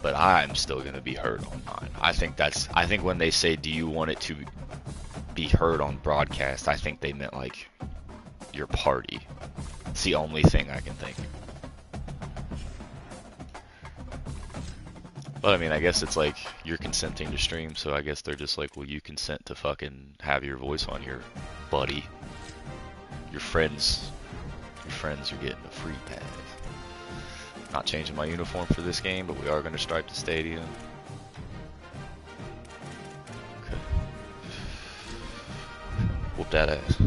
but I'm still gonna be heard on mine. I think when they say, do you want it to be heard on broadcast, I think they meant like your party. It's the only thing I can think. But I mean, I guess it's like you're consenting to stream, so I guess they're just like, well, you consent to fucking have your voice on here, buddy. Your friends, are getting a free pass. Not changing my uniform for this game, but we are going to stripe the stadium. Okay. Whoop that ass.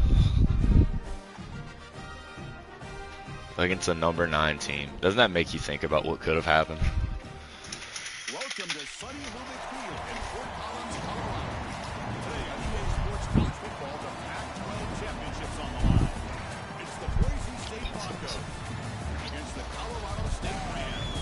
Against a number 9 team. Doesn't that make you think about what could have happened? Welcome to sunny Lubick Field in Fort Collins, Colorado. Today on EA Sports College Football, the Pac-12 Championships on the line. It's the Boise State Broncos against the Colorado State Rams.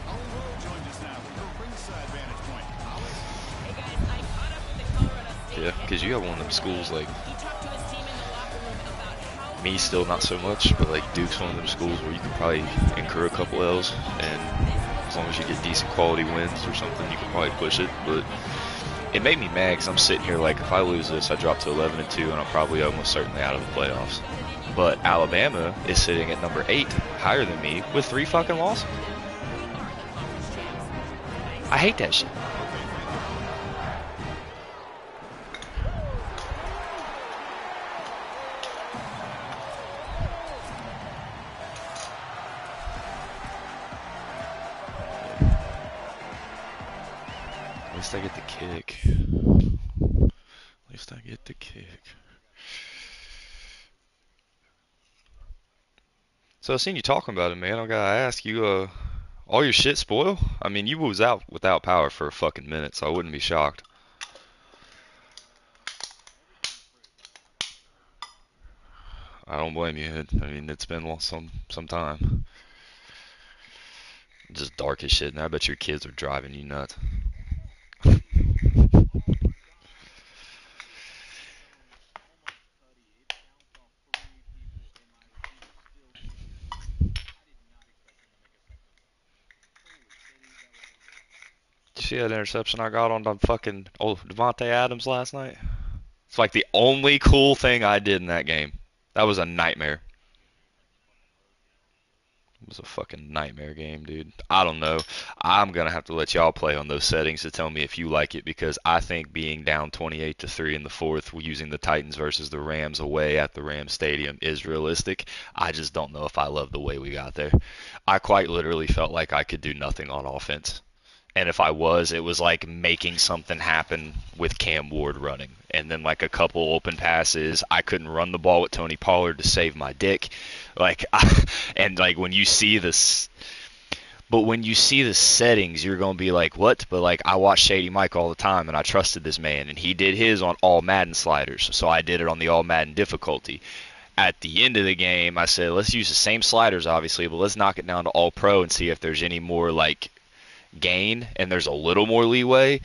Colin Rowe joins us now from her ringside vantage point. Colin? Hey guys, I caught up with the Colorado State. Yeah, because you have one of them schools like He talked to his team in the locker room about how me, still not so much, but like Duke's one of them schools where you can probably incur a couple L's, and as long as you get decent quality wins or something, you can probably push it. But it made me mad because I'm sitting here like, if I lose this, I drop to 11-2, and I'm probably almost certainly out of the playoffs. But Alabama is sitting at number 8, higher than me, with 3 fucking losses. I hate that shit. At least I get the kick. At least I get the kick. So I seen you talking about it, man. I gotta ask you, all your shit spoil? I mean, you was out without power for a fucking minute, so I wouldn't be shocked. I don't blame you. I mean, it's been some time. Just dark as shit, and I bet your kids are driving you nuts. Did you see that interception I got on the fucking old Devontae Adams last night? It's like the only cool thing I did in that game. That was a nightmare. It was a fucking nightmare game, dude. I don't know. I'm gonna have to let y'all play on those settings to tell me if you like it, because I think being down 28-3 in the fourth using the Titans versus the Rams away at the Rams Stadium is realistic. I just don't know if I love the way we got there. I quite literally felt like I could do nothing on offense. And if I was, it was like making something happen with Cam Ward running. And then like a couple open passes. I couldn't run the ball with Tony Pollard to save my dick. Like, and like when you see this, but when you see the settings, you're going to be like, what? But like, I watch Shady Mike all the time, and I trusted this man, and he did his on all Madden sliders. So I did it on the all Madden difficulty. At the end of the game, I said, let's use the same sliders, obviously, but let's knock it down to all pro and see if there's any more like gain and there's a little more leeway.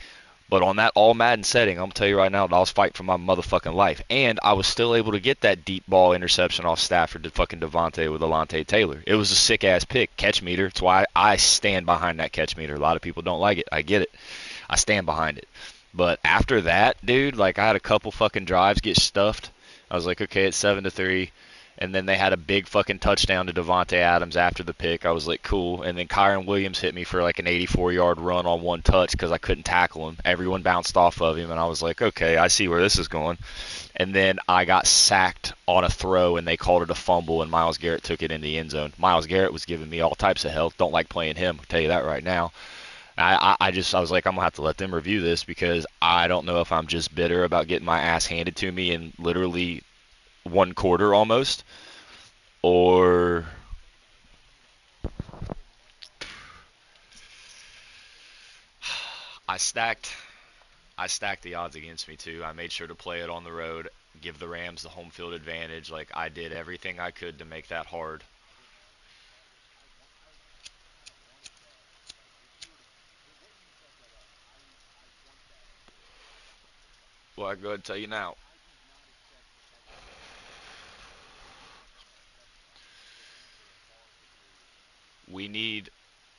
But on that all Madden setting, I'm gonna tell you right now that I was fighting for my motherfucking life, and I was still able to get that deep ball interception off Stafford to fucking Devontae with Alontae Taylor. It was a sick ass pick, catch meter. That's why I stand behind that catch meter. A lot of people don't like it. I get it. I stand behind it. But after that, dude, like I had a couple fucking drives get stuffed. I was like, okay, it's 7-3. And then they had a big fucking touchdown to Devontae Adams after the pick. I was like, cool. And then Kyron Williams hit me for like an 84-yard run on one touch because I couldn't tackle him. Everyone bounced off of him, and I was like, okay, I see where this is going. And then I got sacked on a throw, and they called it a fumble, and Myles Garrett took it in the end zone. Myles Garrett was giving me all types of hell. Don't like playing him. I'll tell you that right now. I was like, I'm going to have to let them review this because I don't know if I'm just bitter about getting my ass handed to me in literally one quarter almost, or I stacked the odds against me too. I made sure to play it on the road, give the Rams the home field advantage. Like I did everything I could to make that hard. Well, I can go ahead and tell you now. We need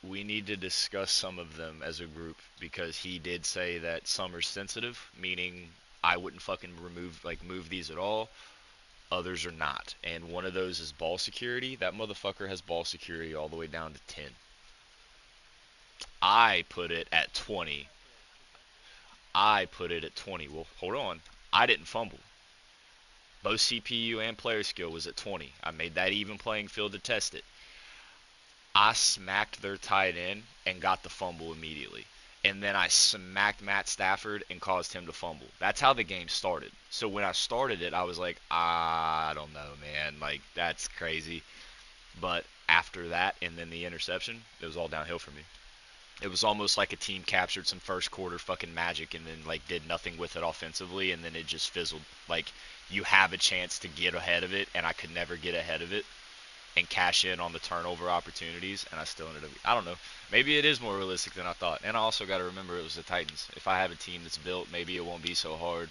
We need to discuss some of them as a group because he did say that some are sensitive, meaning I wouldn't fucking move these at all. Others are not. And one of those is ball security. That motherfucker has ball security all the way down to 10. I put it at 20. I put it at 20. Well, hold on. I didn't fumble. Both CPU and player skill was at 20. I made that even playing field to test it. I smacked their tight end and got the fumble immediately. And then I smacked Matt Stafford and caused him to fumble. That's how the game started. So when I started it, I was like, I don't know, man. Like, that's crazy. But after that and then the interception, it was all downhill for me. It was almost like a team captured some first quarter fucking magic and then like did nothing with it offensively and then it just fizzled. Like you have a chance to get ahead of it and I could never get ahead of it and cash in on the turnover opportunities and I still ended up I don't know. Maybe it is more realistic than I thought. And I also got to remember it was the Titans. If I have a team that's built, maybe it won't be so hard.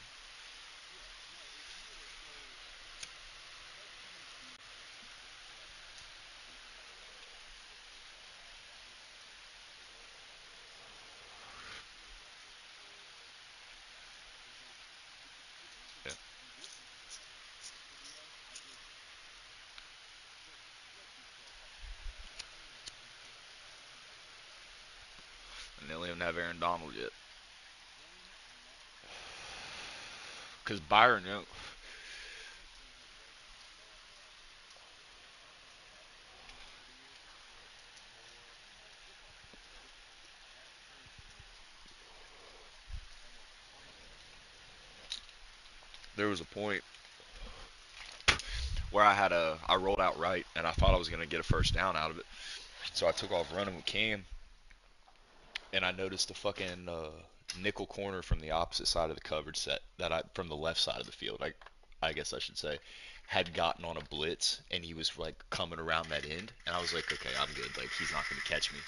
Yeah. And they don't even have Aaron Donald yet. Because Byron, there was a point where I rolled out right and I thought I was gonna get a first down out of it. So I took off running with Cam and I noticed the fucking nickel corner from the opposite side of the coverage set that I from the left side of the field. I guess I should say had gotten on a blitz and he was like coming around that end and I was like, okay, I'm good. Like he's not gonna catch me.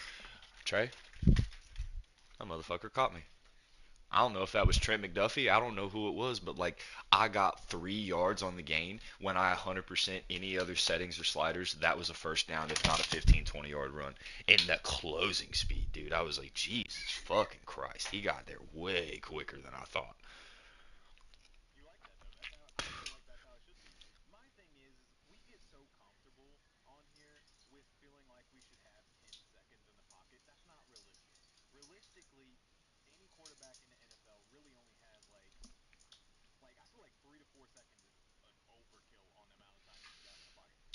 Trey, that motherfucker caught me. I don't know if that was Trey McDuffie. I don't know who it was, but like I got 3 yards on the gain when I 100% any other settings or sliders. That was a first down, if not a 15, 20-yard run. And that closing speed, dude, I was like, Jesus fucking Christ. He got there way quicker than I thought.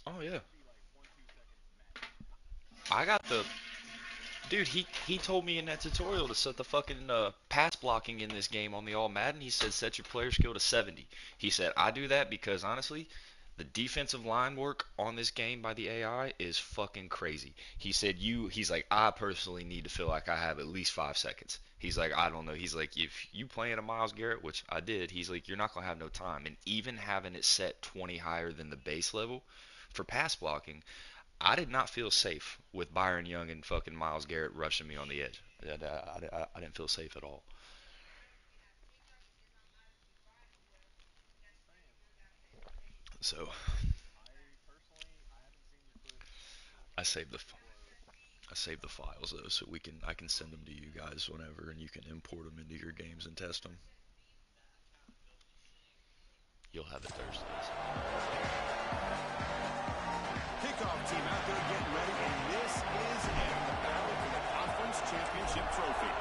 Oh, yeah. I got the Dude, he told me in that tutorial to set the fucking pass blocking in this game on the All Madden. He said set your player skill to 70. He said I do that because honestly, the defensive line work on this game by the AI is fucking crazy. He's like I personally need to feel like I have at least 5 seconds. He's like I don't know. He's like if you playing a Miles Garrett, which I did, he's like you're not gonna have no time. And even having it set 20 higher than the base level for pass blocking, I did not feel safe with Byron Young and fucking Miles Garrett rushing me on the edge. I didn't feel safe at all. So I saved the I saved the files though, so we can I can send them to you guys whenever, and you can import them into your games and test them. You'll have it Thursdays. Kickoff team out there getting ready, and this is it. The battle for the conference championship trophy.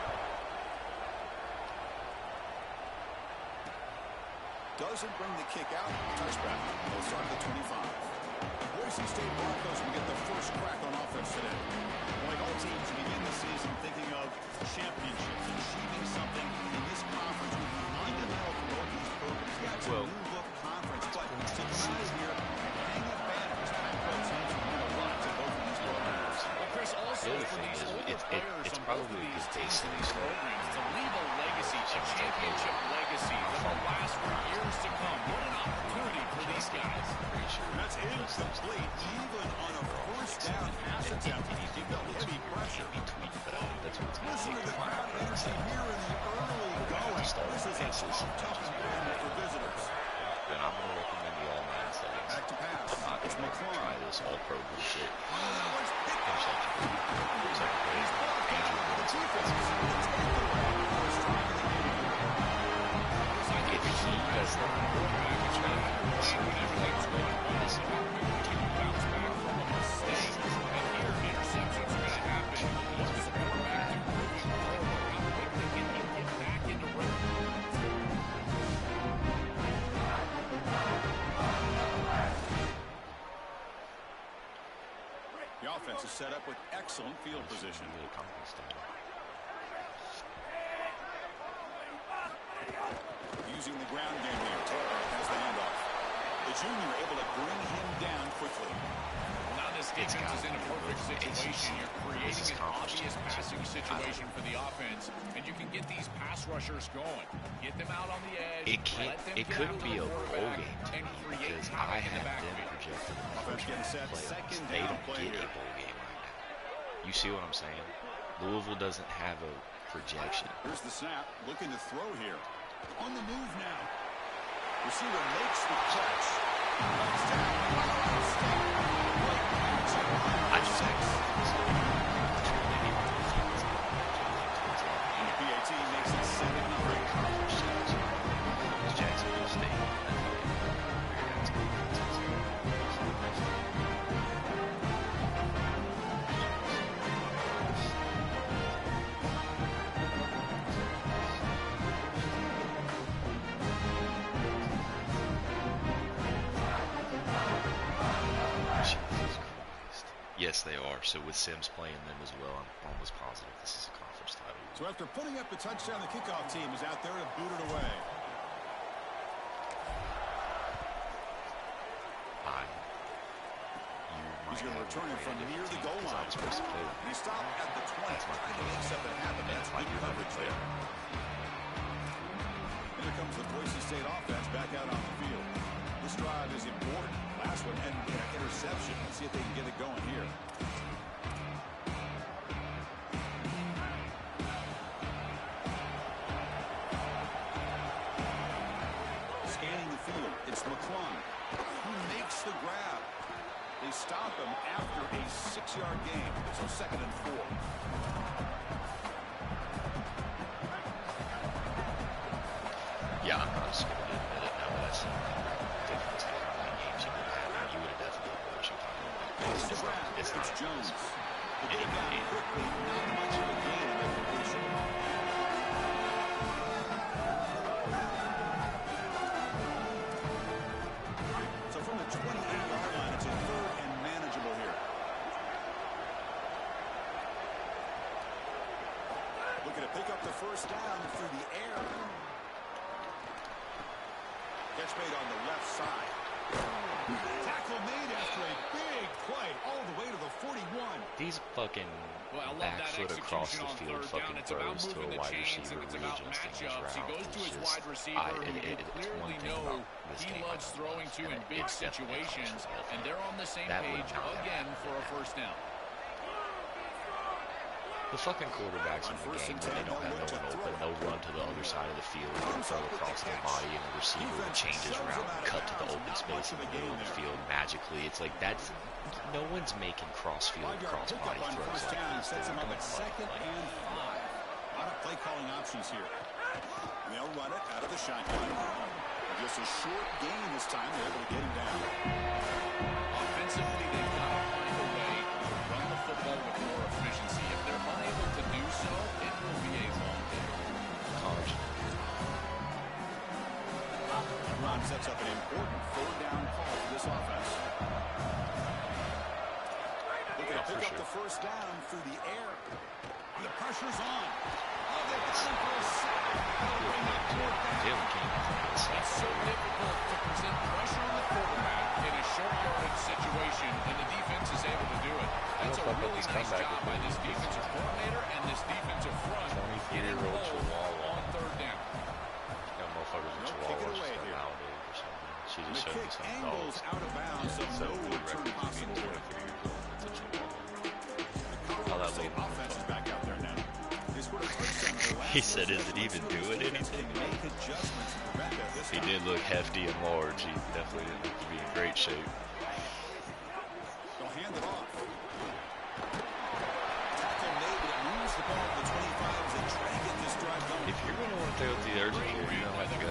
Doesn't bring the kick out. Touchback. They'll start at the 25. Boise State Broncos will get the first crack on offense today. Like all teams begin the season thinking of championships, achieving something in this conference would be monumental for both these programs. Yeah, it's a Well, new look conference, but to come out here and hang up banners, Pac-12 teams will mean a lot to both of these programs. Well, Chris, also the other for thing these is older players it's on both of probably a these good teams base and that these programs to leave a legacy, a championship legacy that will last for years to come. What an opportunity for these guys. pretty sure That's incomplete, even on a first down pass attempt. He felt heavy pressure. that's what it's Listen to the crowd energy here in the early going. This is a tough environment for visitors. then I'm going to recommend the all 9 settings. Back to pass. I'm not It's going to McClung. try this all pro bullshit. Interception. Second play, Andrew Willis. If he does not The offense is set up with excellent field position. Using the ground game here. Taylor has the handoff. The junior able to bring him down quickly. Now this defense is in a perfect situation. You're creating an obvious passing situation for the offense, and you can get these pass rushers going. Get them out on the edge. It couldn't be a bowl game to me because I have them projected in the first round playoffs. They don't get a bowl game right now. You see what I'm saying? Louisville doesn't have a projection. Here's the snap. Looking to throw here. On the move now. Receiver makes the catch. I just think And the PAT makes it 7-3. Jacksonville State. Yes, they are. So with Sims playing them as well, I'm almost positive this is a conference title. So after putting up the touchdown, the kickoff team is out there to boot it away. He's going to return it from near the goal line. He stopped at the 20. Trying to make something happen. That's good coverage there. Here comes the Boise State offense back out on the field. This drive is important. Last one ended in an interception. Let's see if they can get it going here. Scanning the field. It's McClung who makes the grab. They stop him after a 6-yard gain. So 2nd and 4. Yeah, I'm not just going to admit it now. That's difference. How many games you would have had. You would have definitely been pushing time. It's not Jones. They get it down quickly. Not much of a gain in that completion. So from the 28-yard line, it's a 3rd and manageable here. Looking to pick up the first down through the air. Catch made on the left side. Tackle made after a big play all the way to the 41. These fucking back foot across the field fucking throws to a wide receiver readjusting his route. He goes to his wide receiver, who you clearly know he loves throwing to in big situations, and they're on the same page again for a first down. The fucking quarterbacks in the game, when they don't have no one open, they'll run to the other side of the field and throw across their body, and the receiver will change his route and cut to the open space in the middle of the field magically. It's like that's no one's making cross-field, cross-body throws like this. Sets him up at 2nd and 5. A lot of play calling options here. And they'll run it out of the shotgun. Just a short gain this time. They're able to get him down. Offensively, they've got to find a way to run the football with more efficiency. If they're unable to do so, it will be a long day. College. Ron sets up an important 4th down call for this offense. Looking to pick up the first down through the air. The pressure's on. Oh, they've got him for a sack. It's so difficult to present pressure on the quarterback in a short yardage situation, and the defense is able to do it. That's a really nice job by this defensive coordinator and this defensive front. 23-year-old Chihuahua on 3rd down. Got motherfuckers in Chihuahuas just got validated or something. She just showed me some angles dogs. out of bounds, so no return possible. How that little Offense is back out there now. They scored a touchdown in the last He said, "Is it even doing anything?" Make adjustments to prevent that this He time. did look hefty and large. He definitely didn't look to be in great shape. They'll hand it off. Tackle made, but it moves the ball to the 25 as they try to get this drive going. If you're going to want to take out the urgent care, you're going to have to go.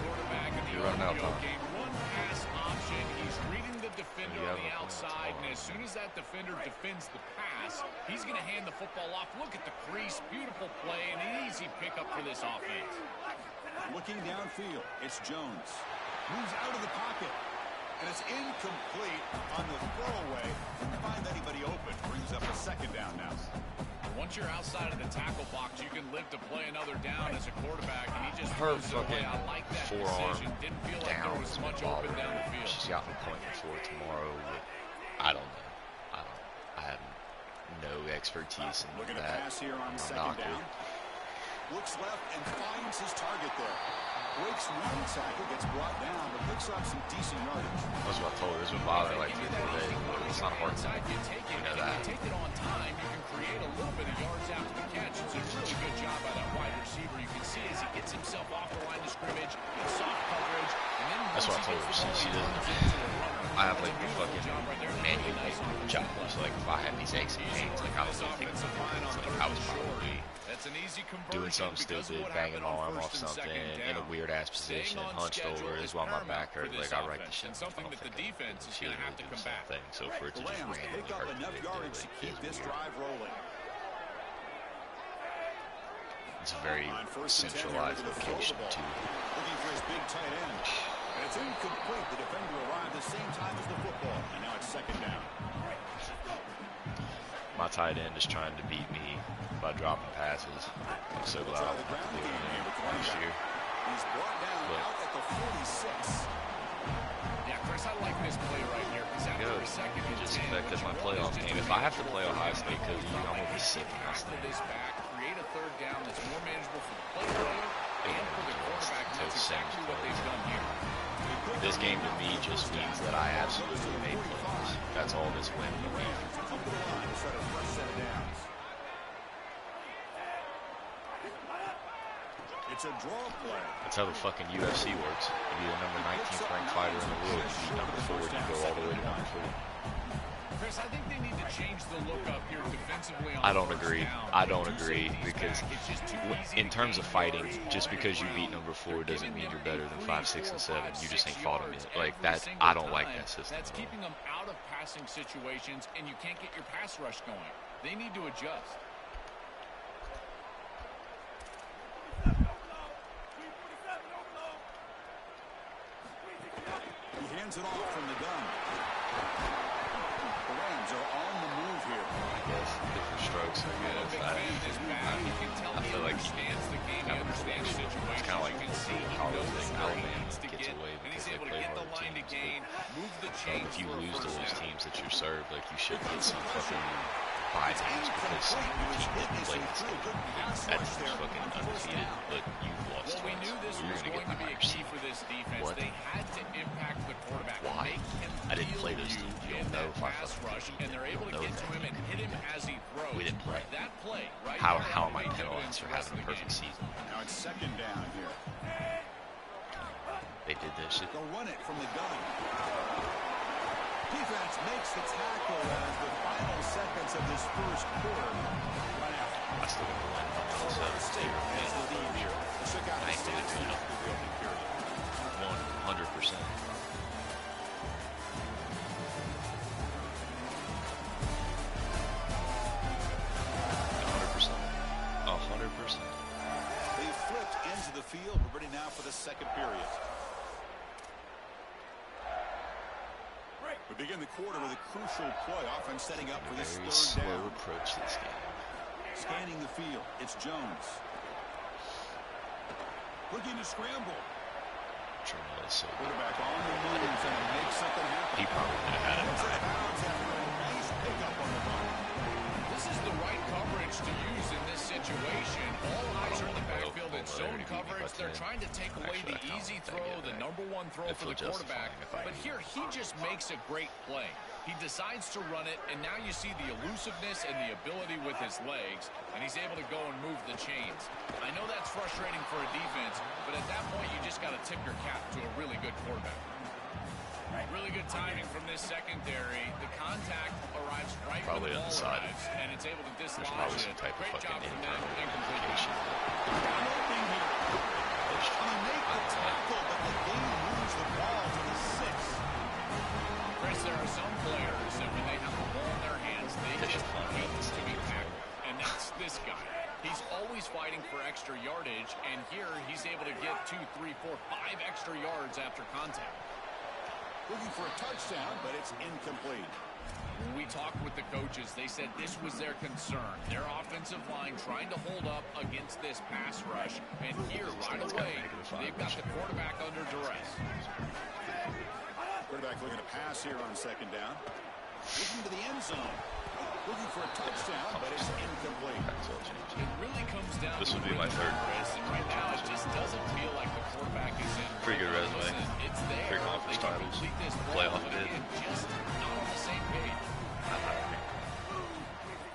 You're running out of time. One pass option. He's reading the defender on the outside, and as soon as that defender defends the pass, he's going to hand the football off. Look at the crease. Beautiful play and an easy pickup for this offense. Looking downfield, it's Jones. Moves out of the pocket. And it's incomplete on the throwaway. Couldn't find anybody open. Brings up a second down now. Once you're outside of the tackle box, you can live to play another down as a quarterback, and he just Her throws it away. fucking I like that forearm decision. Didn't feel like there down was has much been open bothering down the her. field. She's got an appointment for it tomorrow. But I don't know. I have no expertise in Looking to that. pass here on I'm second not down. good. Looks left and finds his target there. Breaks one tackle, gets brought down, but picks up some decent yardage. That's what I told her. It's been bothering like 3 or 4 days. It's not hard to Inside, you take it, you know and that. you take it on time, you can create a little bit of yards after the catch. It's a really good job by that wide receiver. You can see as he gets himself off the line of scrimmage, gets soft coverage, and then That's what I once told he her. gets the ball, She he doesn't. turns it into a runner. I have It's a like the beautiful fucking job right there. manual Nice on the job. play. So like if I had these aches and pains, like I was thinking, like I was probably That's an easy conversion doing something because of stupid, what banging happened my on arm off first and something second in a down. weird ass Staying position, on hunched schedule over is is while my paramount back for hurt. this Like I write the offense, shit. and something I don't that the think defense is she going to really have to do the combat. same thing. So for it The to just Rams randomly pick up hurt enough me, yardage to keep this drive rolling. it's a very On first and 10, centralized they're looking to location throw the too. ball. Looking for his big tight end. And it's incomplete. The defender arrived the same time as the football. And now it's second down. My tight end is trying to beat me by dropping passes. I'm so glad I Try the won't have ground to do game here with it next year. He's brought down But- out at the 46. Yeah, Chris, I like this play right here because after Good. a second It and just 10, affected what my you want playoff is just game. to If I make have to sure play that Ohio you State because of you, I'm gonna be find sick in my after stomach. this back, create a third down that's more manageable for the player and for the quarterback, and that's exactly what they've done here. This game to me just means that I absolutely made plays. That's all this win for me. Come to the line to start our first set of downs. It's a draw play. That's how the fucking UFC works. You be the number 19th ranked fighter in the world. You beat number 4 and you go all the way to number 4. Chris, I think they need to change the look up here defensively on I don't first agree. down. I don't With two agree safeties because back, it's just too easy in to terms of gain fighting, yards just all because you around. beat number 4 They're doesn't giving mean you're them better than 3, 5, 6, and 4, 7. 5, You just 6 ain't fought them yards yet. Like every that, single I don't like time. that system. That's keeping them out of passing situations, and you can't get your pass rush going. They need to adjust. He hands it off from the gun. The Rams are on the move here. I guess different strokes. I guess. Big fan of this back. You can tell I he feel like he understands the game. He have a understands connection. situations. It's kind of like You can see he college knows thing. where he Alabama needs to gets get, away and because he's they able to play get the harder line to teams. gain, move the chains If you for a lose to first those down. teams that you're served, like you should get some fucking bye games because some of your team didn't play this game. That team's fucking undefeated, but you've lost Well, we twice. knew this You're was gonna going get to the be a higher key seed. for this defense. What? They had to impact the quarterback. Why? Make him I didn't play feel those you teams. You in don't know that if I pass fucking rush, beat and them. they're You able to don't get know to that. him and hit him as he throws. We didn't play. That play right How there am I made penalized dividends for the rest having a of the perfect game. season? Now it's second down here. They did that shit. They'll run it from the gun. Defense makes the tackle as the final seconds of this first quarter run out. I still got the win. Colorado State has the lead here. They shook out I the ain't doing Stanford it. after the opening period. 100%. They flipped into the field. We're ready now for the second period. We begin the quarter with a crucial play. Offense setting up for this Very third slow down. approach to this game. Scanning the field. It's Jones. Looking to scramble. Trinidad is so good. Quarterback on the move and trying to make something happen. He probably could have had it. Gets out of bounds after a nice pickup on the run. This is the right coverage to use in this situation. All eyes are in the backfield in zone coverage. They're trying to take away the easy throw, the number one throw for the quarterback. But here, he just makes a great play. He decides to run it, and now you see the elusiveness and the ability with his legs, and he's able to go and move the chains. I know that's It's frustrating for a defense, but at that point, you just got to tip your cap to a really good quarterback. Really good timing from this secondary. The contact arrives right Probably when the ball undecided. arrives, and it's able to There's dislodge probably it. some type of Great job fucking from them. internal Incomplete. communication. Got an opening here. Gonna make the tackle, but the game moves the ball to the 6. Chris, there are some players that when they have the ball in their hands, they just hate to be tackled. And that's this guy. He's always fighting for extra yardage, and here he's able to get 2, 3, 4, 5 extra yards after contact. Looking for a touchdown, but it's incomplete. When we talked with the coaches, they said this was their concern. Their offensive line trying to hold up against this pass rush. And here, right away, they've got the quarterback under duress. Quarterback looking to pass here on second down. Looking to the end zone. Looking for a touchdown, but it's incomplete. It really comes down This to would be my third. Chris, and right now it just doesn't feel like the quarterback is in. Pretty good resume. Listen, it's there. 3 conference They can titles. complete this ball, Playoff but bid. again, just not on the same page.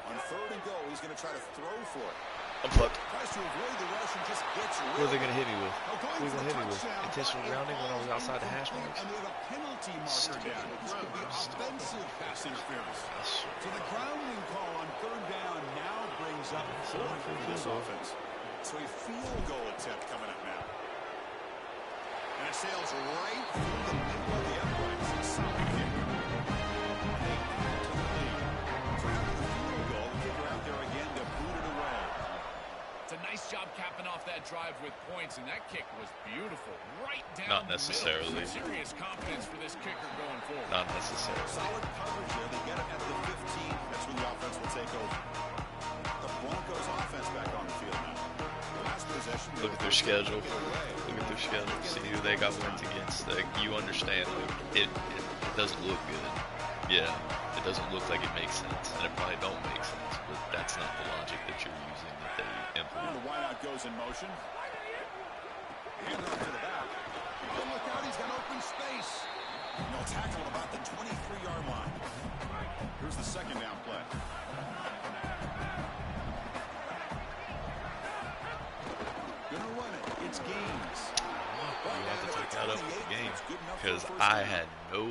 On third and goal, he's going to try to throw for it. I'm fucked. Tries to avoid the rush and just gets rid What are of they it. going to hit me with? Now going What are they for going to hit me the with? touchdown, Intentional but grounding when I was it's outside the hash incomplete, marks? And we have a penalty marker down. This could be offensive pass interference. So the grounding call on third down now brings up 4 for this offense. So a field goal attempt coming up now. And it sails right through the middle of the uprights. It's a solid kick. They add to the lead. So after the field goal, the kicker out there again to boot it away. It's a nice job capping off that drive with points, and that kick was beautiful. Right down Not necessarily. the middle. Serious confidence for this kicker going forward. Not necessarily. Solid coverage there. They get it at the 15. That's when the offense will take over. The Broncos offense back on the field now. Last possession. Look at their schedule. Look at their schedule. See who they got wins against. You understand. It doesn't look good. Yeah, it doesn't look like it makes sense, and it probably don't make sense. But that's not the logic that you're using that they And implement. the wideout goes in motion. Hand off to the back. Oh, look out, he's got open space. No tackle at about the 23-yard line. Here's the second down play. Gonna run it. It's Gaines. You have to take that up with the game because I had no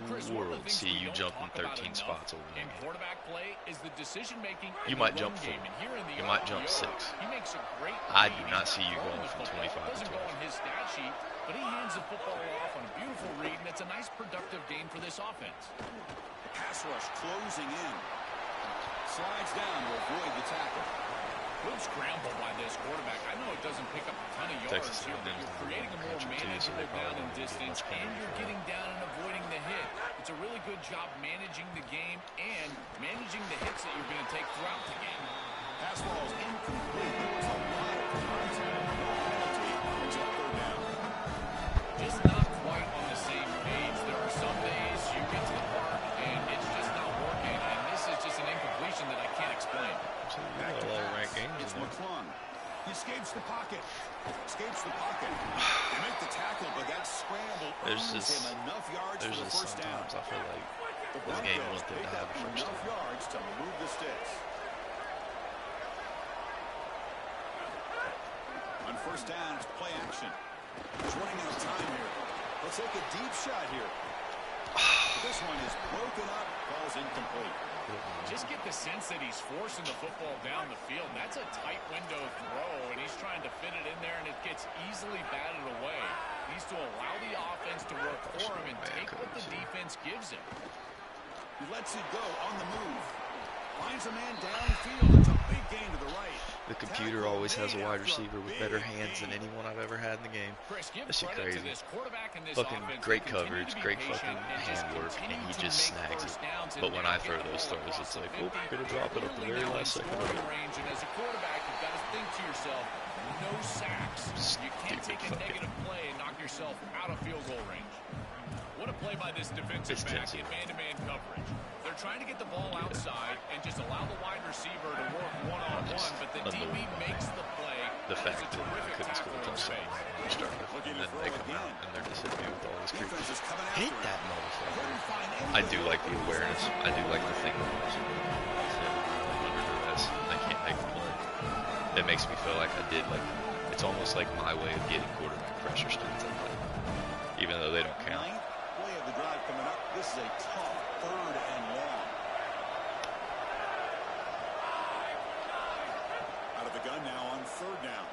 Chris, one of the world things see we you don't jumping talk about 13 enough spots over in there. quarterback play is the decision-making You in might the jump run 4. game. And here in the You might jump RPO, 6. He makes a great I read. do not see you Throwing going the from football. 25 to Doesn't 12. go on his stat sheet, but he hands the football off on a beautiful read, and it's a nice productive game for this offense. Pass rush closing in. Slides down to avoid the tackle. Good scramble by this quarterback. I know it doesn't pick up a ton of yards Texas here, but A&M's you're the creating a more country too, so they manageable probably down and won't get distance, much and credit you're for getting down and avoiding the hit. It's a really good job managing the game and managing the hits that you're going to take throughout the game. Pass ball is incomplete. There was a lot of contact. No penalty. It's a third down. Just not quite on the same page. There are some days you get to the park and it's just not working, and this is just an incompletion that I can't explain. So you Back got to a lot of pass. ranked games It's in there. McClung. He escapes the pocket. Escapes the pocket. They make the tackle, but that scramble There's earns just- him enough yards for There's the just first down. sometimes I feel like The this game Broncos wants them pick to have up a first enough down. yards to move the sticks. On first down, it's play action. He's running out of time here. Let's take a deep shot here. This one is broken up. Ball's incomplete. Just get the sense that he's forcing the football down the field. That's a tight window throw, and he's trying to fit it in there, and it gets easily batted away. He needs to allow the offense to work for him and take what the defense gives him. He lets it go on the move. Finds a man downfield. It's a big gain to the right. The computer always has a wide receiver with better hands than anyone I've ever had in the game. Chris, give That shit credit to crazy. this quarterback and this Fucking offense. great They continue coverage, to be great patient fucking and just handwork, and continue he to just make snags first it. downs and But when I get throw the those ball throws, across it's the like, 50. oh, gonna drop it at the Clearly very now in last second. scoring range, and as a quarterback, you've got to think to yourself, no sacks. You can't take a fucking- negative play and knock yourself out of field goal range. What a play by this defensive It's back Tennessee. in man-to-man coverage. They're trying to get the ball outside and just allow the wide receiver to work one-on-one, but the DB Unbelievable. makes the play. The That fact is a that I terrific couldn't score a tackle in touchdown space. when we started, Looking and to then throw they come again. out and they're just hitting me with all this creep. Defense is coming Hit after that him. motherfucker. Couldn't find I do anybody like the open. awareness. I do like the thing. Under duress, they can't make the play. it makes me feel like I did, like, it's almost like my way of getting quarterback pressure stunts, even though they don't count. Ninth play of the drive coming up. This is a tough 3rd and long. Out of the gun now on 3rd down.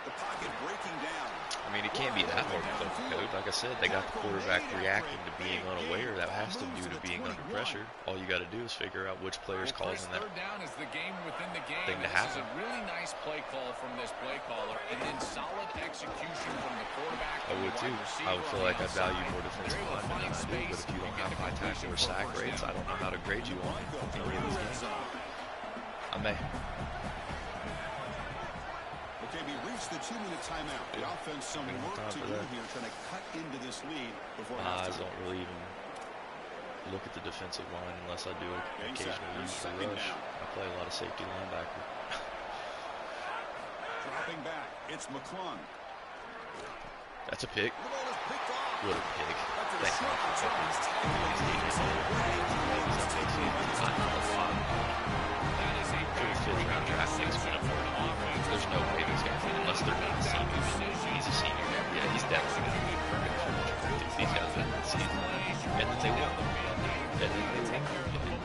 The pocket breaking down. I mean, it can't be that hard to flip the code. Like I said, they got the quarterback reacting to being unaware. That has to do to being under pressure. All you got to do is figure out which player's causing that 3rd down is the game within the game. thing to This happen. is a really nice play call from this play caller, and then solid execution from the quarterback. I would too. I would feel like I value more defensive linemen than I do, but if you don't have high tackle or sack rates, I don't know how to grade you on any of these games. I may. Okay, we reached the 2-minute timeout. The offense some work to do here, trying to cut into this lead before My eyes halftime. don't really even look at the defensive line unless I do occasionally use the rush. I play a lot of safety linebacker. Dropping back, it's McClung. That's a pick. The ball is picked off. What a pick. After the Thank short God. return, he's tackled. That is a great 5th round draft picks win for an offense. There's no way these guys, unless they're not seniors. He's a senior. Yeah, he's definitely going to be a good draft. These guys are in the season. And then they won. And then they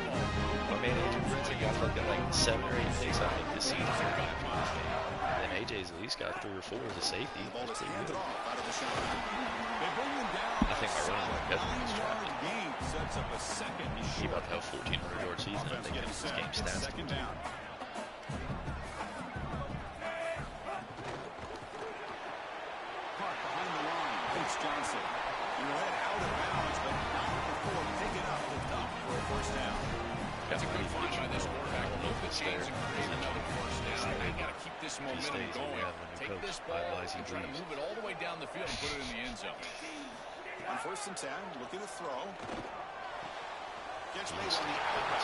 won. My man Adrian Brinson got fucking like 7 or 8 picks, I think, this season. And then AJ's at least got 3 or 4 as a safety. The ball is That's pretty handed good. off out of the shotgun. They bring him down. I think my running back definitely is drafted. Gain sets up a second and He short. about to have 1,400-yard season. I think Getting his set. game It's stats. 2nd down. Park behind the line. It's Johnson. He led out of bounds, but not before picking up for a 1st down. That's a good find by this quarterback. Look the chains and create another 1st down. They got to keep this momentum going. Take this ball and try to move it all the way down the field and put it in the end zone. On 1st and 10, looking to throw. Gets made on the outlet.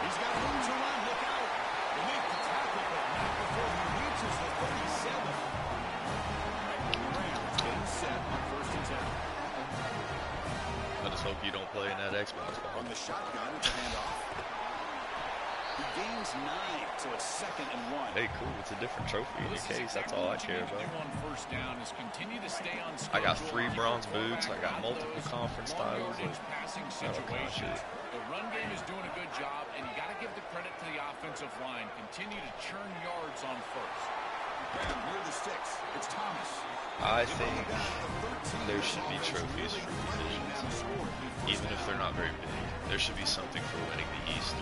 He's got room to run. Look out. They make the tackle, but not before he reaches the 37. The Rams getting set on 1st and 10. I just hope you don't play in that Xbox ball. On the shotgun, it's a handoff. He gains 9, so it's 2nd and 1. Hey, cool. It's a different trophy in your case. That's all I care about. On 1st down is continue to stay on I got schedule. 3 bronze boots. I got multiple conference titles. Long passing All kind of shit. situations. The run game is doing a good job, and you got to give the credit to the offensive line. Continue to churn yards on 1st. Graham near the sticks. It's Thomas. I think there should be trophies for divisions, even if they're not very big. There should be something for winning the East.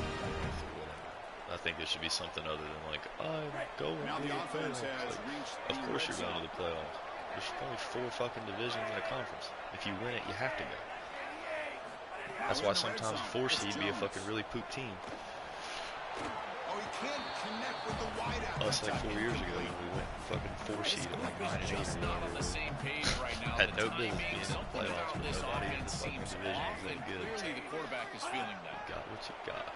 I think there should be something other than like, I go and Now be the a offense playoff. has Like, reached of the course red you're going to zone. the playoffs. There's only 4 fucking divisions in a conference. If you win it, you have to go. That's why sometimes 4 seed be a fucking really poop team. Oh, he can't connect with the wideout. Us like 4 years ago when we went fucking 4 seed at like 9 and 8 or Just not on the whatever. same page right now. Had The no business timing, being in the something playoffs, about but this nobody in the offense fucking seems division off, is that and good. clearly the quarterback is feeling that. Got what you got.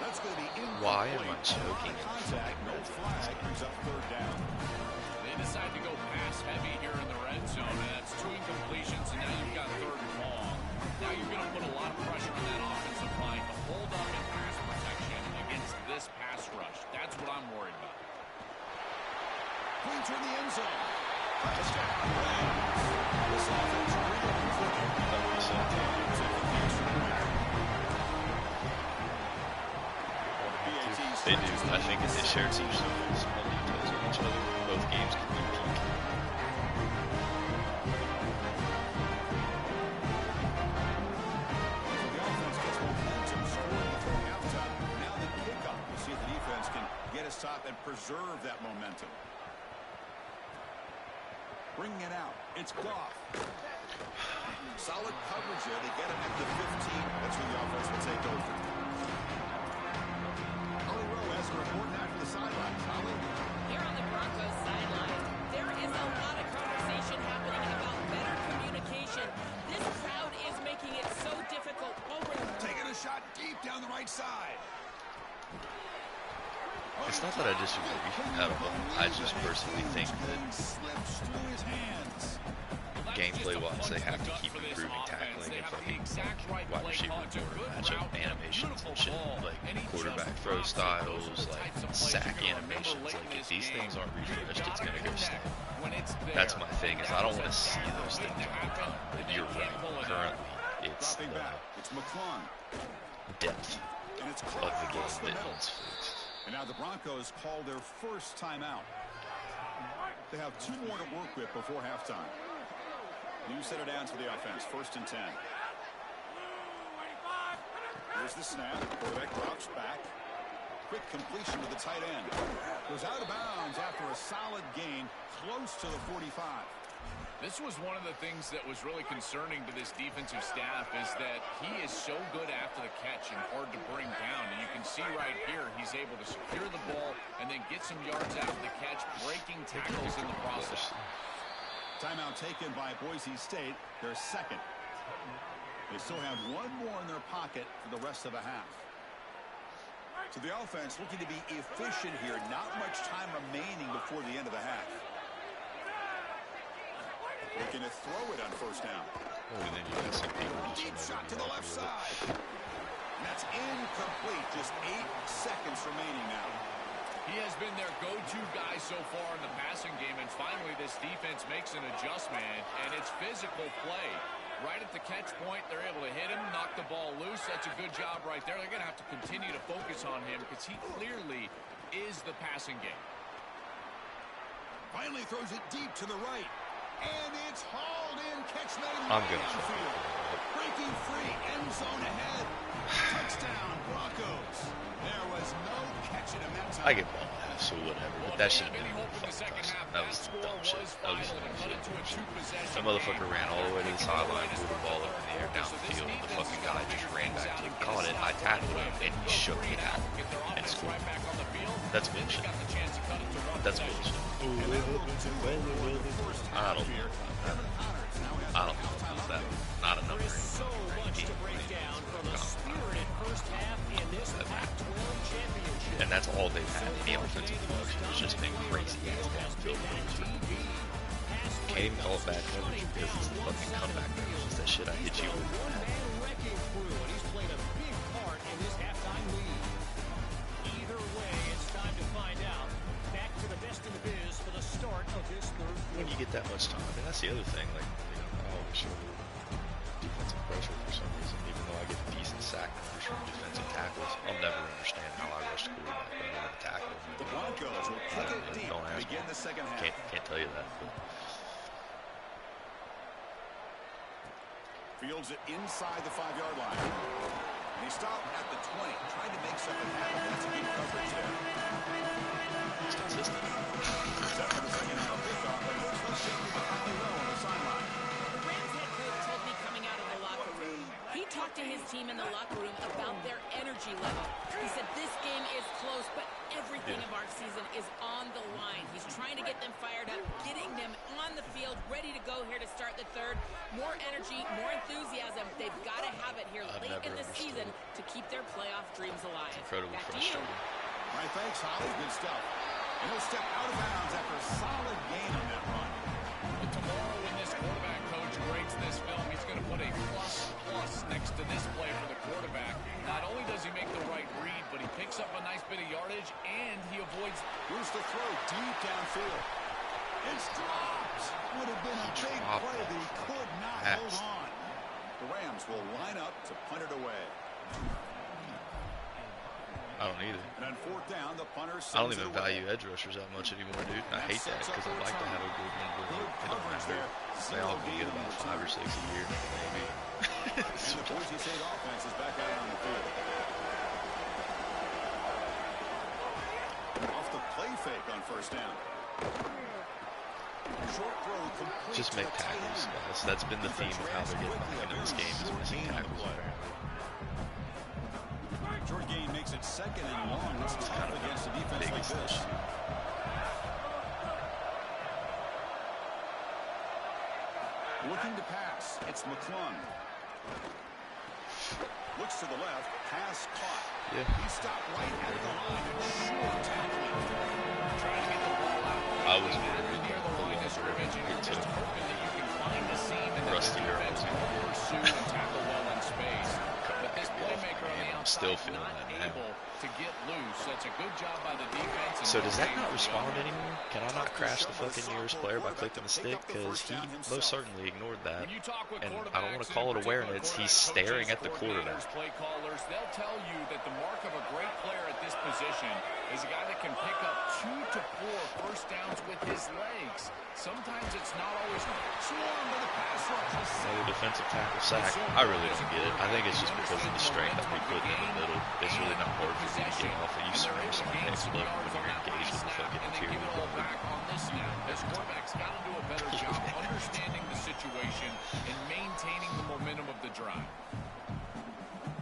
That's going to be incomplete. Why am I choking and Contact, no flag, brings up 3rd down. They decide to go pass heavy here in the red zone, and that's 2 incompletions, and now you've got 3rd and long. Now you're going to put a lot of pressure on that offensive line to hold up in pass protection against this pass rush. That's what I'm worried about. Points in the end zone. Touchdown, Rams. This offense really clicking. They do. I think if they share team small details with each other, both games can be peak. So the offense gets momentum scoring before halftime. Now the kickoff. We'll see if the defense can get a stop and preserve that momentum. Bringing it out. It's Goff. Solid coverage there. They get him at the 15. That's where the offense will take over. Holly Rowe has a report now from the sidelines. Holly? Here on the Broncos sideline, there is a lot of conversation happening about better communication. This crowd is making it so difficult. Taking a shot deep down the right side. It's not that I disagree at all. I just personally think that Slips through his hands. gameplay-wise, they have to keep improving tackling and fucking wide receiver matchup animations and shit, like quarterback throw styles, like sack animations. Like if these things aren't refreshed, it's gonna go stale. That's my thing. Is I don't want to see those things all the time. But you're right. Currently, it's the depth of the game that needs fixed. And now the Broncos call their first timeout. They have 2 more to work with before halftime. New center downs for the offense. 1st and 10. Here's the snap. Quarterback drops back. Quick completion to the tight end. Goes out of bounds after a solid gain close to the 45. This was one of the things that was really concerning to this defensive staff is that he is so good after the catch and hard to bring down. And you can see right here he's able to secure the ball and then get some yards after the catch, breaking tackles in the process. Timeout taken by Boise State, their second. They still have 1 more in their pocket for the rest of the half. So the offense looking to be efficient here. Not much time remaining before the end of the half. Looking to throw it on 1st down. Oh, and then you got some people Deep shot to the left side. And that's incomplete. Just 8 seconds remaining now. He has been their go-to guy so far in the passing game, and finally this defense makes an adjustment, and it's physical play. Right at the catch point, they're able to hit him, knock the ball loose. That's a good job right there. They're going to have to continue to focus on him because he clearly is the passing game. Finally throws it deep to the right. And it's hauled in. Catch made in I'm the going to field. Breaking free. End zone ahead. Touchdown, Broncos. There was no catching him that time. I get ball half, so whatever. But that shouldn't be a fucking touchdown. That was dumb shit. That was dumb shit. That motherfucker ran all the way to the sideline, threw the ball up in the air down the field, and the fucking guy just ran back to him, caught it, I tackled him, and he shook it out and scored. That's bullshit. That's bullshit. I don't know. I don't know that. Not a number. And that's all they've had. Any offensive production has just been crazy ass downfield. Can't even call it bad coverage because it's the fucking comeback. It's that shit I hit you with. When you get that much time, I mean, that's the other thing. Like, I always show defensive pressure for some reason, even though I get decent sack numbers from defensive tackles. I'll never understand how I rush the quarterback when I want to tackle. The Broncos will kick it deep to begin the second half. Can't tell you that. But. Fields it inside the 5-yard line. And he stopped at the 20, trying to make something happen. That's a good coverage there. It's consistent. Set for the second half kickoff, but here's the shaky Holly Rowe on the sideline. The Rams head coach told me coming out of the locker room. He talked to his team in the locker room about their energy level. He said this game is close, but everything of our season is on the line. He's trying to get them fired up, getting them on the field, ready to go here to start the third. More energy, more enthusiasm. They've got to have it here late in the season to keep their playoff dreams alive. Incredibly frustrating. All right, thanks, Holly. Good stuff. And he'll step out of bounds after a solid gain on that run. But tomorrow when this quarterback coach grades this film, he's going to put a plus next to this play for the quarterback. Not only does he make the right read, but he picks up a nice bit of yardage, and he avoids. Here's the throw deep downfield. It's dropped. Would have been a big play, but he could not hold on. The Rams will line up to punt it away. I don't either. And on 4th down, the punter I don't even value edge rushers that much anymore, dude. I hate that because I like to have a good one, but it don't matter. They all can get about 5 or 6 a year, maybe. And the Boise State offense is back out on the field. Off the play fake on 1st down. Short throw complete. Just make tackles, guys. That's been the theme of how they're getting back into this game is missing tackles. Short gain makes it 2nd and long. This is kind of against a defense like this. Looking to pass. It's McClung. Looks to the left. Pass caught. Yeah. He stopped right at the line. Sure tackling. Trying to get the ball out. I was near the line of scrimmage, and you're just hoping that you can find a still feeling that now. able to get loose. That's a good job by the defense. So does that not respond anymore? Can I not crash the fucking nearest player by clicking the stick? Because he most certainly ignored that. And I don't want to call it awareness. He's staring at the quarterback. Play callers, they'll tell you that the mark of a great player at this position is a guy that can pick up 2 to 4 first downs with his legs. Sometimes it's not always swarm to the pass rush. Another defensive tackle sack. I really don't get it. I think it's just because of the strength that we put in the middle. It's really not hard for you to get off of. You smash some next look when you're engaged in the fucking interior. This quarterback's got to do a better job understanding the situation and maintaining the momentum of the drive.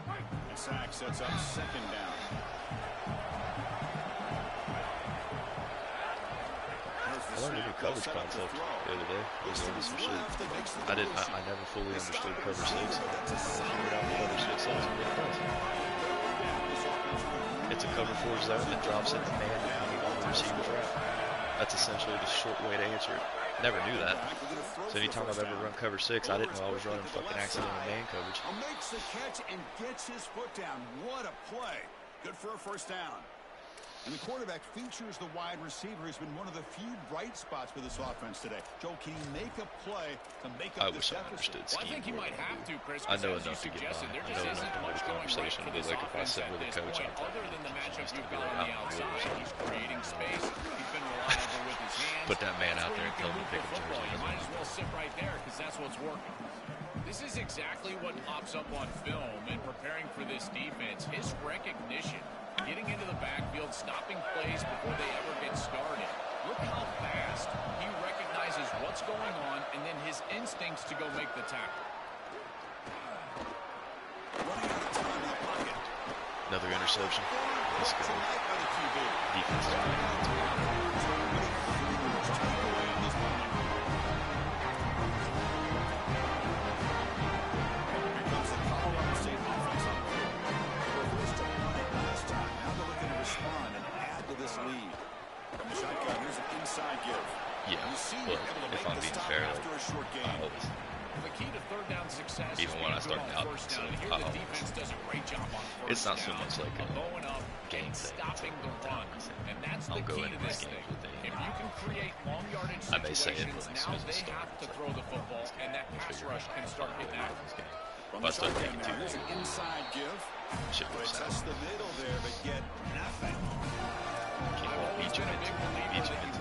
The sack sets up second down. I learned a new coverage concept the other day. I was learning some shit. I never fully understood cover 6. I figured out what cover 6 is and what it does. It's a cover 4 zone that drops into man depending on the receiver's route. That's essentially the short way to answer it. Never knew that. So anytime I've ever run cover 6, I didn't know I was running fucking accidental man coverage. Makes the catch and gets his foot down. What a play. Good for a first down. And the quarterback features the wide receiver. He's been one of the few bright spots for this offense today. Joe, can he make a play to make up this deficit? I understood scheme. Well, I think he might have to, Chris. I know enough to get by. I know enough to hold a conversation, but like if I sit with a coach, I'm other than the matchup you've got on the outside, he's creating space. He's been reliable with his hands. Put that man out there and tell him to pick a jersey. You might as well sit right there because that's what's working. This is exactly what pops up on film and preparing for this defense. His recognition, getting into the backfield, stopping plays before they ever get started. Look how fast he recognizes what's going on and then his instincts to go make the tackle. Running out of time in the pocket. Another interception. Let's go. Defense is playing. Yeah, but if I'm being fair, I always, even when I start out, so I always, it's not so much like a game thing, it's like a time thing. I'll go into this game with it. I may say it, but as soon as I start, it's like, I'll figure out how to start getting out of this game. If I start taking too long, shit goes out. Beat you into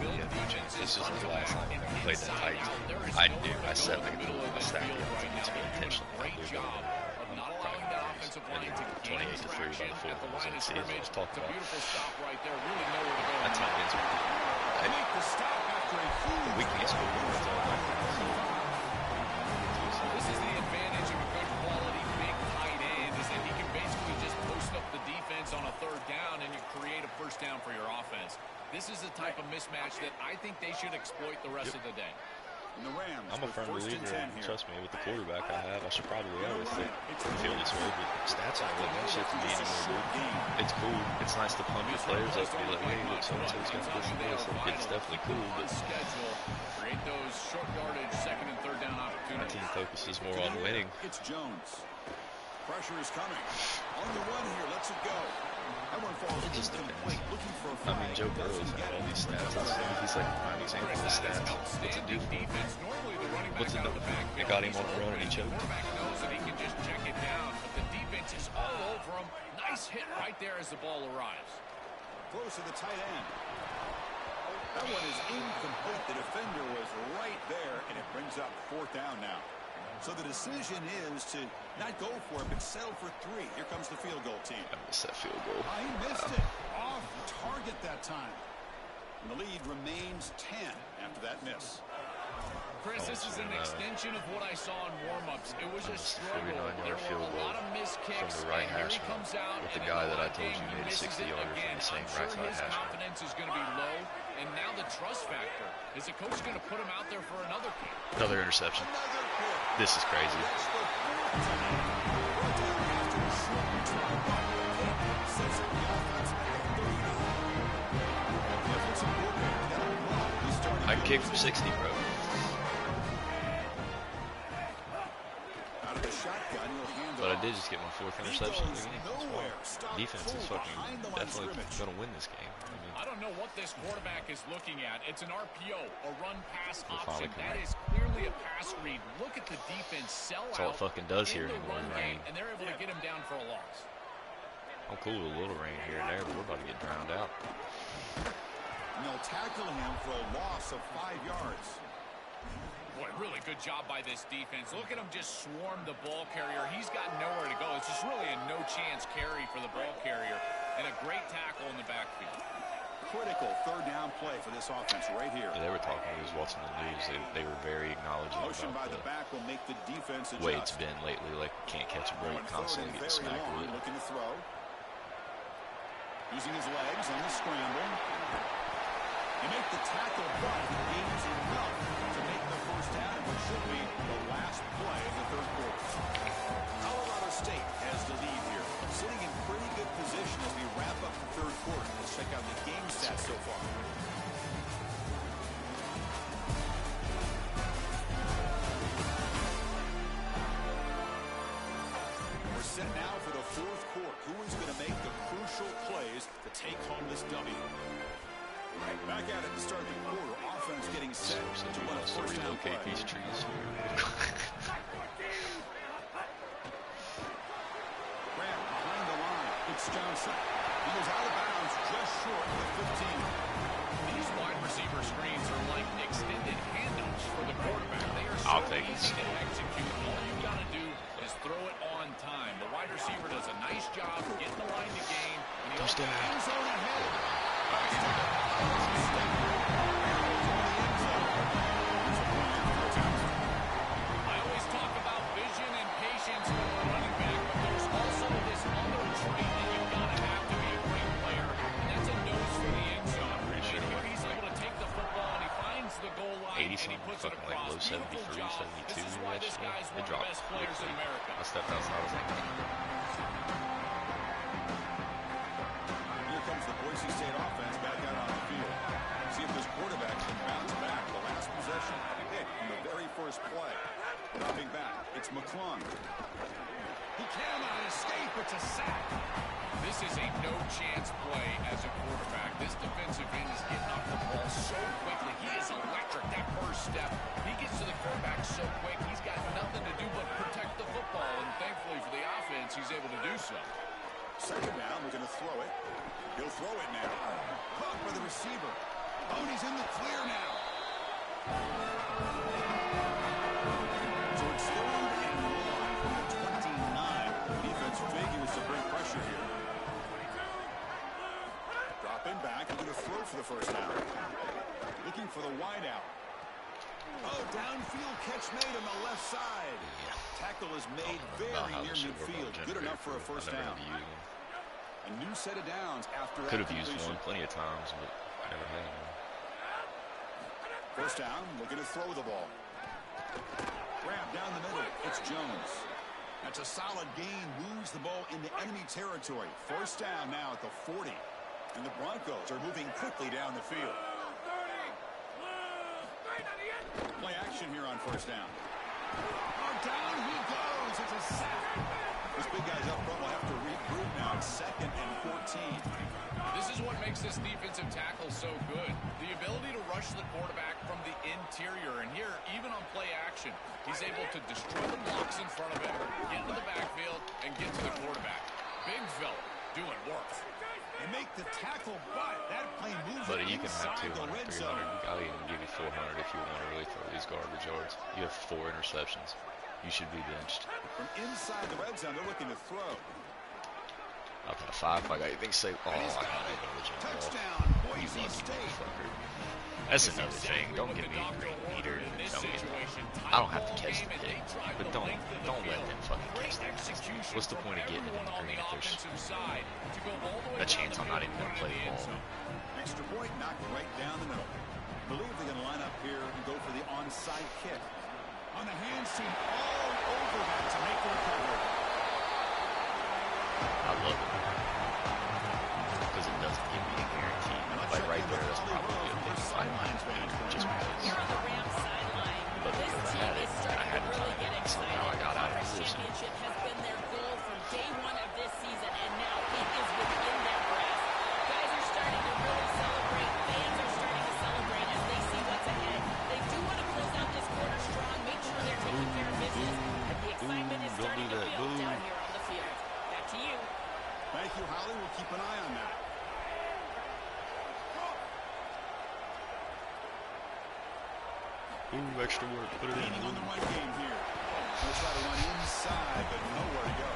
the end. It's just like the last time I played that Titans. I set like a middle of my stack the other team to be intentionally. I knew going to 28 to 3 by the fourth was in the season. I was talking about that Titans were the weakness of This is the advantage of a good quality big tight end is that he can basically just post up the defense on a third down and you create a first down for your offense. This is the type of mismatch that I think they should exploit the rest of the day. I'm a firm believer, and trust me, with the quarterback I have, I should probably always feel this way, but stats aren't what that shit to me anymore, dude. It's cool. It's nice to pump your players up and be like, hey, look, so-and-so's got this and this. Like, it's definitely cool, but create those short yardage second and third down opportunities. my team focuses more on winning. It's Jones. Pressure is coming. On the run here, lets it go. That one falls incomplete. Looking for a I mean, Joe Burrow's had all these stats. He's like a prime example of stats. What's it do? What's it do? It got him on the run and he choked. Quarterback knows that he can just check it down, but the defense is all over him. Nice hit right there as the ball arrives. Close to the tight end. That one is incomplete. The defender was right there, and it brings up fourth down now. So the decision is to not go for it, but settle for 3. Here comes the field goal team. I missed that field goal. He missed it. Off target that time. And the lead remains 10 after that miss. Chris, this is an extension of what I saw in warm-ups. It was a struggle. There were a lot of missed kicks, from the right and here hash he comes out, with the and guy in that I the told game, you he made a misses 60-yarder it from again. the same I'm right sure side his hash. confidence is going to be low, and now the trust factor. Is the coach going to put him out there for another kick? Another interception. This is crazy. I can kick from 60, bro. Out of the shotgun, But I did just get my 4th interception of the game. Nowhere. Stop Defense is full fucking behind the line of definitely scrimmage. going to win this game. I mean, I don't know what this quarterback is looking at. It's an RPO, a run-pass We'll option. finally That connect. is clearly a pass read. Look at the defense sell that's all out it fucking does in here the anymore, run rain. game, and they're able to get him down for a loss. I'm cool with a little rain here and there, but we're about to get drowned out. And they'll tackle him for a loss of 5 yards. Boy, really good job by this defense. Look at him just swarm the ball carrier. He's got nowhere to go. It's just really a no-chance carry for the ball carrier, and a great tackle in the backfield. Critical 3rd down play for this offense right here. Yeah, they were talking, I was watching the news, they were very acknowledging Motion by about the back will make the defense the way it's adjust. been lately. Like, can't catch a break, Going constantly third and getting very smacked long, with it. looking to throw. Using his legs on the scramble. They make the tackle, but he gains enough to make the first down, which should be the last play of the 3rd quarter. Colorado State has the lead here, sitting in pretty good position as we wrap up the 3rd quarter. Let's check out the game stats so far. We're set now for the 4th quarter. Who is going to make the crucial plays to take home this W? Back at it to start the quarter. Offense getting set to win a To first down play. relocate these trees. Grant behind the line. It's Johnson. He goes out of bounds just short of the 15. These wide receiver screens are like extended handoffs for the quarterback. They are so I'll take it. easy to execute. All you got to do is throw it on time. The wide receiver does a nice job getting the line to gain. And he Touchdown. End zone ahead. I always talk about vision and patience when we're running back, but there's also this other trait that you've got to have to be a great player, and that's a nose for the end zone. Pretty sure. And here he's able to take the football and he finds the goal line 80 and he puts it fucking like across. low 73, Beautiful job. 72 This is why this yesterday. guy's They one of the dropped best players in quickly. America. I stepped outside, I was like, Here comes the Boise State offense back out on the field. See if this quarterback can bounce back. The last possession hit in the very first play. Dropping back, it's McClung. He cannot escape. It's a sack. This is a no-chance play as a quarterback. This defensive end is getting off the ball so quickly. He is electric. That first step, he gets to the quarterback so quick, he's got nothing to do but protect the football. And thankfully for the offense, he's able to do so. Second down, we're going to throw it. He'll throw it now. Caught by the receiver. Oh, and he's in the clear now. So it's 3rd and long from the 29. The defense figures to bring pressure here. Dropping back, looking to throw for the first down. Looking for the wideout. Oh, downfield catch made on the left side. Tackle is made very near midfield. Good enough for a first down. A new set of downs after that could have used completion. one plenty of times, but never had one. First down, looking to throw the ball. Grab down the middle. It's Jones. That's a solid gain. Moves the ball into enemy territory. First down now at the 40. And the Broncos are moving quickly down the field. Play action here on first down. Oh, down he goes. It's a sack. Those big guys up front will have to regroup now. It's 2nd and 14. This is what makes this defensive tackle so good. The ability to rush the quarterback from the interior. And here, even on play action, he's able to destroy the blocks in front of him, get into the backfield, and get to the quarterback. Big fella doing work. They make the tackle, but that play moves But it you can have inside 200, the red 300. zone. I'll even give you 400 if you want to really throw these garbage yards. You have 4 interceptions. You should be benched. From inside the red zone, they're looking to throw. I've had 5. I got anything to say. Oh, I He's got got it. it. Original ball. Touchdown, You Boise lucky State. motherfucker. That's another thing. Don't get me a green meter. Don't get me. I don't have to catch the pick, but don't let them fucking catch the pick. What's the point of getting it in the green if there's a chance I'm not even gonna play the ball? Extra point knocked right down the middle. Believe they're going to line up here and go for the onside kick. On the hands team all over that to make the recovery. I love it because it doesn't give me a guarantee. Like right there, that's probably a big fight just because. Here on the Rams sideline, But this because I team had is it, I starting had to to really tie get it, so excited. now I got out of Conference position. championship has been their goal Ooh, extra work. Put it in. Leaning on the run game here. They'll try to run inside, but nowhere to go.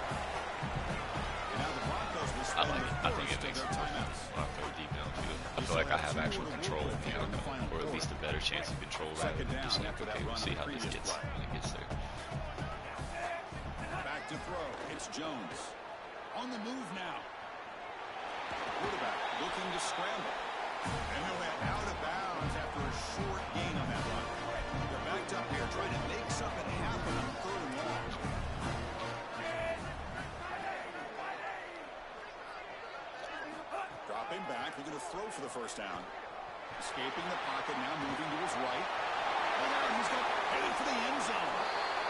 And now the Broncos will I spend like it. the I think it first of makes their it more fun timeouts. when I throw deep downfield. I feel like I have actual control of the outcome, or at least a better chance of control rather than just like, okay, we'll see how this gets when it gets there. Back to throw. It's Jones. On the move now. Quarterback looking to scramble. And they went out of bounds after a short gain on that run. They're backed up here trying to make something happen on 3rd and long. Dropping back, looking to throw for the first down. Escaping the pocket, now moving to his right. And he's going to head it for the end zone.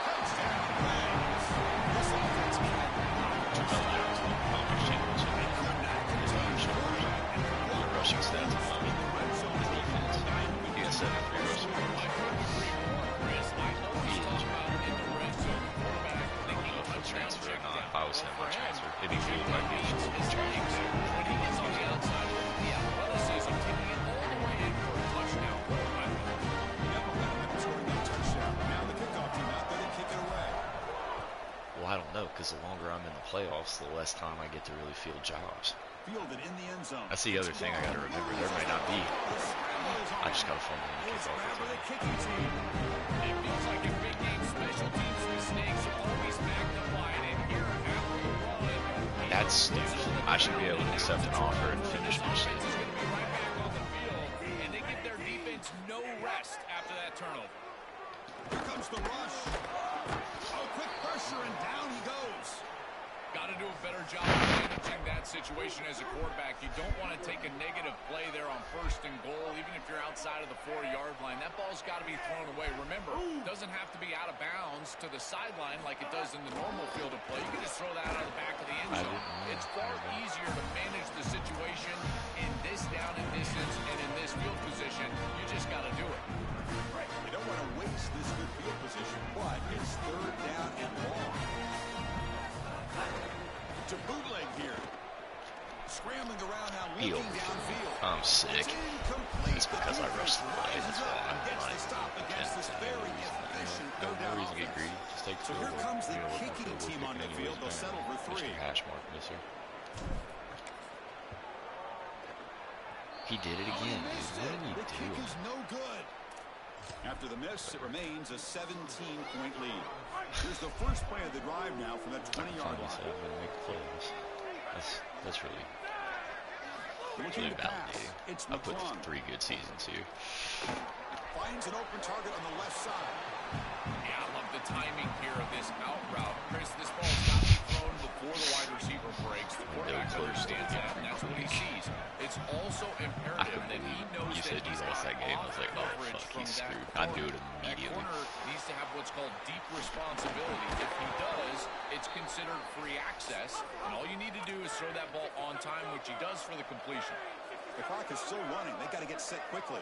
Touchdown, Rams. This offense can't Conference championship. The rushing stats alone. The defense. He has 7 free rushing yards. He is transfer or not. If I was him, I'd transfer. It'd be cool if I could transfer. Well, I don't know, because the longer I'm in the playoffs, the less time I get to really field jobs. That's the other thing I got to remember. There may not be. I just got to fumble in the kickoff. It feels like in big game special teams mistakes are always magnified, and here after the run, that's stupid. I should be able to accept an offer and finish my shit. is going to be right back on the field, and they give their defense no rest after that turnover. Here comes the rush. Oh, quick pressure, and down he goes. Got to do a better job of managing that situation as a quarterback. You don't want to take a negative play there on 1st and goal, even if you're outside of the 4-yard line. That ball's got to be thrown away. Remember, it doesn't have to be out of bounds to the sideline like it does in the normal field of play. You can just throw that out of the back of the end zone. It's far easier to manage the situation in this down and distance and in this field position. You just got to do it. You don't want to waste this good field position, but it's 3rd down and long. To bootleg here. Scrambling around now, looking downfield. I'm sick. It's because I rushed the play. That's why I'm Gets not the stop against this very efficient no third down reason to get greedy. offense. Just take the So here field goal. comes the You know what my kicking field goal team on kicking the field. anyways, They'll settle for 3. Mr. Hash Mark Misser. He did it again, dude. What are you The kick doing? is no good. After the miss, it remains a 17-point lead. Here's the first play of the drive now from the 20-yard Finally said line. I'm going to make the playoffs. That's really Looking to pass. validating. It's I put McClung. 3 good seasons here. Finds an open target on the left side. Yeah, I love the timing here of this out route. Chris, this ball's got to be thrown before the wide receiver breaks. The quarterback understands that, and that's what he sees. It's also imperative that he knows You that said he he's lost got that game. I was like, oh, coverage fuck, from he's that screwed. I'd do it corner. immediately. That corner needs to have what's called deep responsibility. If he does, it's considered free access, and all you need to do is throw that ball on time, which he does for the completion. The clock is still running. They got to get set quickly.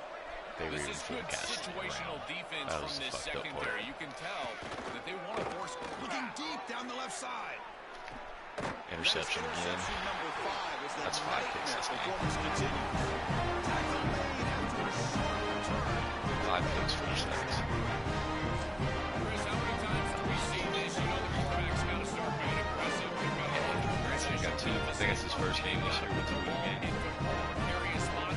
They were This even is good forecasting situational around. defense That from was the this fucked up part. secondary. You can tell that they want to force. Looking deep down the left side. Interception again. Interception number 5 as That's 5 picks this game. performance continues. Tackle made after a short return. 5 picks for the Saints. Chris, how many times do we see this? You know the quarterback's got to start being aggressive. They've got a lot of He got 2. I think it's his first game this year with 2 games.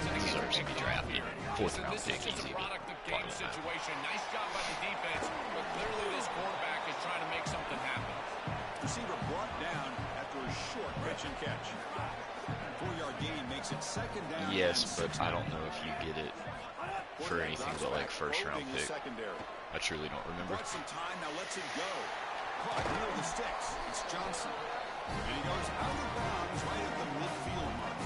He deserves to be drafted. 4th round This pick, is just easy. a product of game Probably not. situation. Nice job by the defense, but clearly this quarterback is trying to make something happen. Receiver brought down after a short pitch and catch. 4-yard gain makes it 2nd down. Yes, and but 6 I now. don't know if you get it for anything but like 1st round Probing the pick. secondary. I truly don't remember. Brought some time, now lets it go. Caught near the sticks. It's Johnson. And he goes out of bounds right at the midfield mark.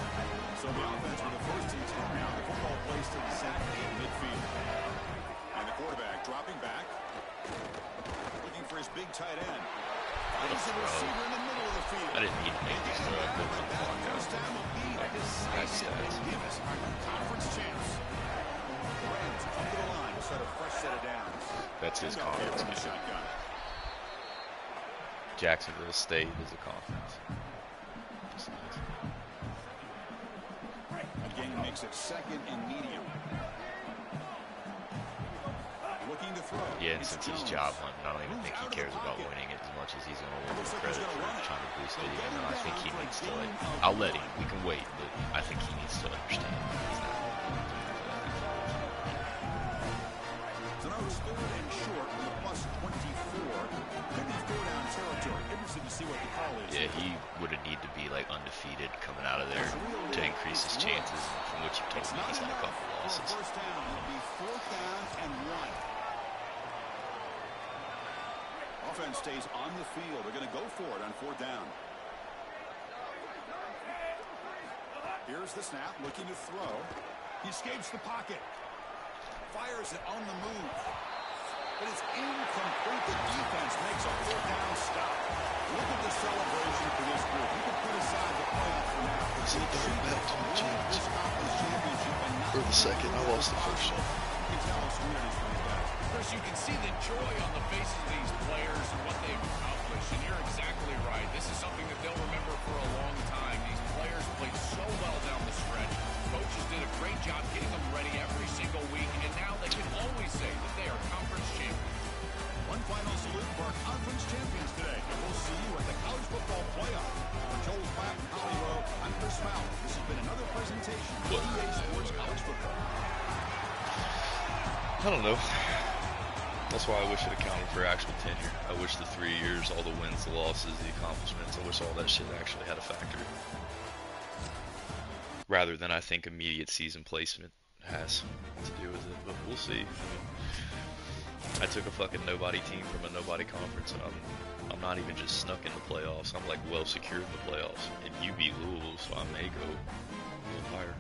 So the offense with a 1st and 10 now. The football placed in sack in midfield. And the quarterback dropping back. Looking for his big tight end. Finds the receiver in the middle of the field. I didn't need to make this throw. I put it on the clock out. This time will be a decisive Davis, our conference champs. The Rams come to the line to set a fresh set of downs. That's his conference, man. Shotgun. Jacksonville State is a conference. Just nice. Again, makes it 2nd and medium. Looking to Yeah, and since he's job hunting, I don't even think he cares about winning it as much as he's going to want the credit for trying to boost it. Even though I think he needs to, like, I'll let him. We can wait, but I think he needs to understand he's not. So now it's third and short with a plus 24. Could be four-down territory. Interesting to see what the call is. Yeah, he would have need to be, like, undefeated coming out of there to increase his chances. And from what you told me, he's had a couple losses. First down. It'll be fourth down and 1. Offense stays on the field. They're going to go for it on fourth down. Here's the snap, looking to throw. He escapes the pocket. Fires it on the move. But it's incomplete. The defense makes a fourth down stop. Look at the celebration for this group. You can put aside the playoff for now. It's a double back to the This conference championship and not for the second. I lost the first one. you can tell how sweet it is for these guys. Chris, you can see the joy on the faces of these players and what they've accomplished. And you're exactly right. This is something that they'll remember for a long time. These players played so well down the stretch. Coaches did a great job getting them ready every single week. And now they can always say that they are conference champions. One final salute for our conference champions today. And we'll see you at the College Football Playoff. For Joel Platt and Holly Rowe, I'm Chris Mount. This has been another presentation of EA Sports College Football. I don't know. That's why I wish it accounted for actual tenure. I wish the 3 years, all the wins, the losses, the accomplishments, I wish all that shit actually had a factor. Rather than I think immediate season placement has to do with it, but we'll see. I took a fucking nobody team from a nobody conference, and I'm not even just snuck in the playoffs. I'm like well secured in the playoffs. And you beat Louisville, so I may go a little higher.